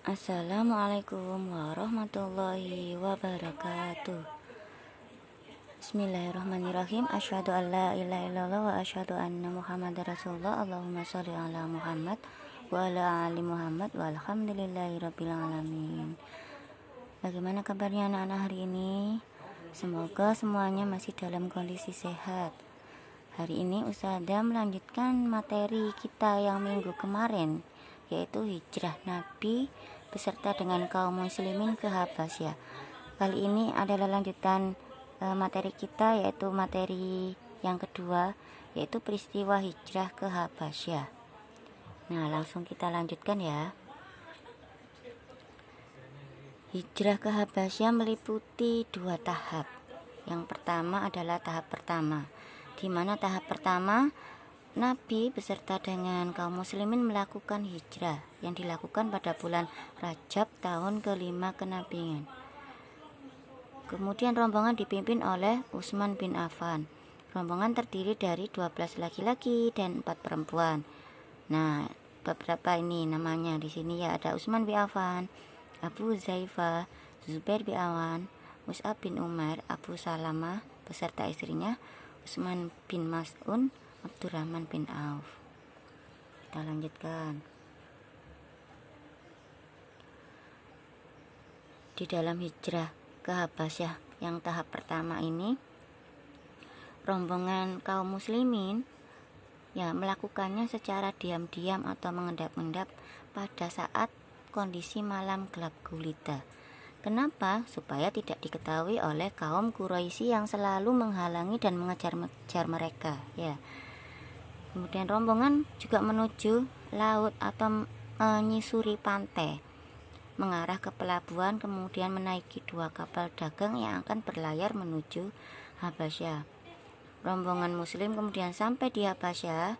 Assalamualaikum warahmatullahi wabarakatuh. Bismillahirrahmanirrahim. Asyhadu an la ilaha illallah wa asyhadu anna Muhammadar Rasulullah. Allahumma sholli ala Muhammad wa ala ali Muhammad walhamdulillahirabbil alamin. Bagaimana kabarnya anak-anak hari ini? Semoga semuanya masih dalam kondisi sehat. Hari ini Ustazah melanjutkan materi kita yang minggu kemarin, yaitu hijrah Nabi beserta dengan kaum muslimin ke Habasyah. Kali ini adalah lanjutan materi kita, yaitu materi yang kedua, yaitu peristiwa hijrah ke Habasyah. Nah, langsung kita lanjutkan ya. Hijrah ke Habasyah meliputi 2 tahap. Yang pertama adalah tahap pertama, di mana tahap pertama Nabi beserta dengan kaum muslimin melakukan hijrah yang dilakukan pada bulan Rajab tahun ke-5 kenabian. Kemudian rombongan dipimpin oleh Utsman bin Affan. Rombongan terdiri dari 12 laki-laki dan 4 perempuan. Nah, beberapa ini namanya di sini ya, ada Utsman bin Affan, Abu Zaifah, Zubair bin Awan, Mus'ab bin Umar, Abu Salamah beserta istrinya, Utsman bin Mas'un, Abdurrahman bin Auf. Kita lanjutkan. Di dalam hijrah ke Habasyah yang tahap pertama ini, rombongan kaum muslimin melakukannya secara diam-diam atau mengendap-endap pada saat kondisi malam gelap gulita. Kenapa? Supaya tidak diketahui oleh kaum Quraisy yang selalu menghalangi dan mengejar mereka ya. Kemudian rombongan juga menuju laut atau menyusuri pantai, mengarah ke pelabuhan, kemudian menaiki 2 kapal dagang yang akan berlayar menuju Habasyah. Rombongan muslim kemudian sampai di Habasyah,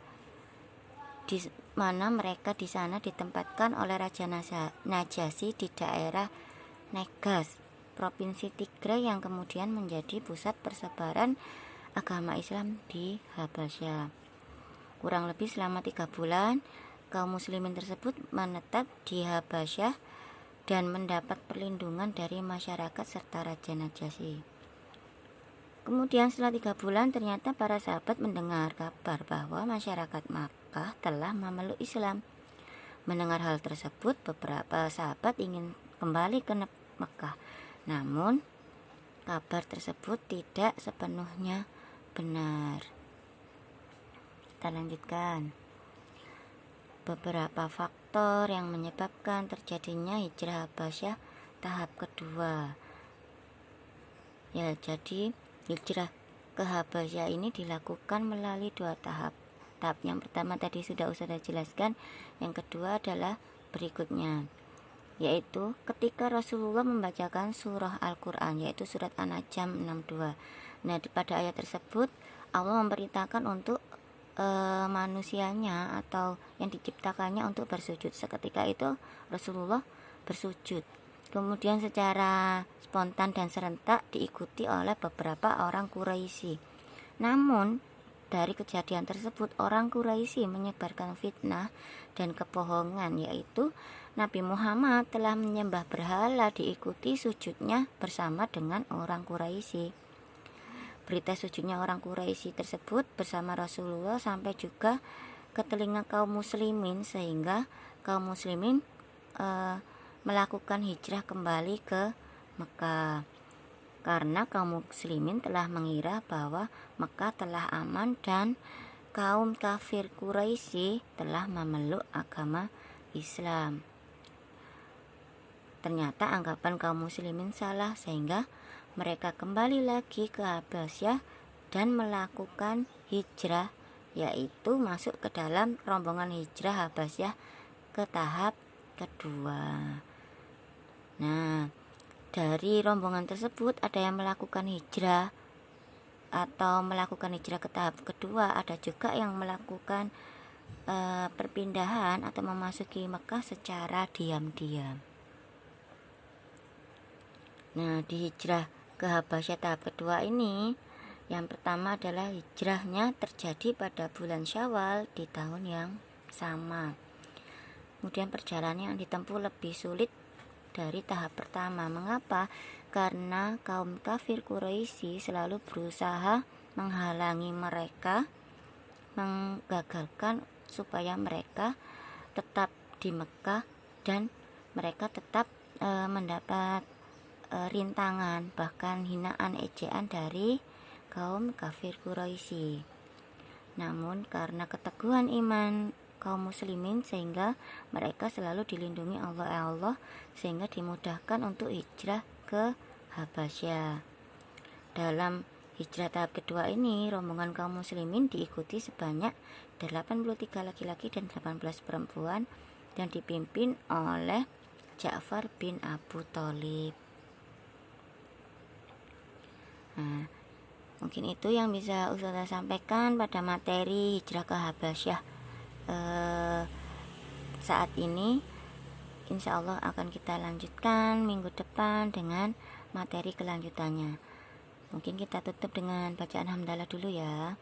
di mana mereka di sana ditempatkan oleh Raja Najasyi di daerah Negas, Provinsi Tigray, yang kemudian menjadi pusat persebaran agama Islam di Habasyah. Kurang lebih selama 3 bulan, kaum muslimin tersebut menetap di Habasyah dan mendapat perlindungan dari masyarakat serta Raja Najasyi. Kemudian setelah 3 bulan, ternyata para sahabat mendengar kabar bahwa masyarakat Makkah telah memeluk Islam. Mendengar hal tersebut, beberapa sahabat ingin kembali ke Makkah. Namun, kabar tersebut tidak sepenuhnya benar. Kita lanjutkan. Beberapa faktor yang menyebabkan terjadinya hijrah Habasyah tahap kedua. Ya, jadi hijrah ke Habasyah ini dilakukan melalui 2 tahap. Tahap yang pertama tadi sudah Ustazah jelaskan, yang kedua adalah berikutnya, yaitu ketika Rasulullah membacakan surah Al-Quran, yaitu surat An-Najm 62. Nah, pada ayat tersebut Allah memerintahkan untuk manusianya atau yang diciptakannya untuk bersujud. Seketika itu Rasulullah bersujud. Kemudian secara spontan dan serentak diikuti oleh beberapa orang Quraisy. Namun dari kejadian tersebut orang Quraisy menyebarkan fitnah dan kebohongan, yaitu Nabi Muhammad telah menyembah berhala diikuti sujudnya bersama dengan orang Quraisy. Berita sujudnya orang Quraisy tersebut bersama Rasulullah sampai juga ke telinga kaum muslimin, sehingga kaum muslimin melakukan hijrah kembali ke Mekah, karena kaum muslimin telah mengira bahwa Mekah telah aman dan kaum kafir Quraisy telah memeluk agama Islam. Ternyata anggapan kaum muslimin salah, sehingga mereka kembali lagi ke Habasyah dan melakukan hijrah, yaitu masuk ke dalam rombongan hijrah Habasyah ke tahap kedua. Nah, dari rombongan tersebut ada yang melakukan hijrah atau melakukan hijrah ke tahap kedua, ada juga yang melakukan perpindahan atau memasuki Mekah secara diam-diam. Nah, di hijrah ke Habasyah tahap kedua ini, yang pertama adalah hijrahnya terjadi pada bulan Syawal di tahun yang sama. Kemudian perjalanan yang ditempuh lebih sulit dari tahap pertama. Mengapa? Karena kaum kafir Quraisy selalu berusaha menghalangi mereka, menggagalkan supaya mereka tetap di Mekah dan mereka tetap mendapat rintangan, bahkan hinaan ejaan dari kaum kafir Quraisy. Namun karena keteguhan iman kaum muslimin sehingga mereka selalu dilindungi Allah sehingga dimudahkan untuk hijrah ke Habasyah. Dalam hijrah tahap kedua ini, rombongan kaum muslimin diikuti sebanyak 83 laki-laki dan 18 perempuan dan dipimpin oleh Ja'far bin Abu Thalib. Nah, mungkin itu yang bisa Ustazah sampaikan pada materi hijrah ke Habasyah saat ini. Insya Allah akan kita lanjutkan minggu depan dengan materi kelanjutannya. Mungkin kita tutup dengan bacaan hamdalah dulu ya.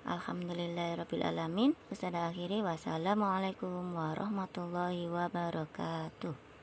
Alhamdulillahirrabbilalamin. Ustazah akhiri, wassalamualaikum warahmatullahi wabarakatuh.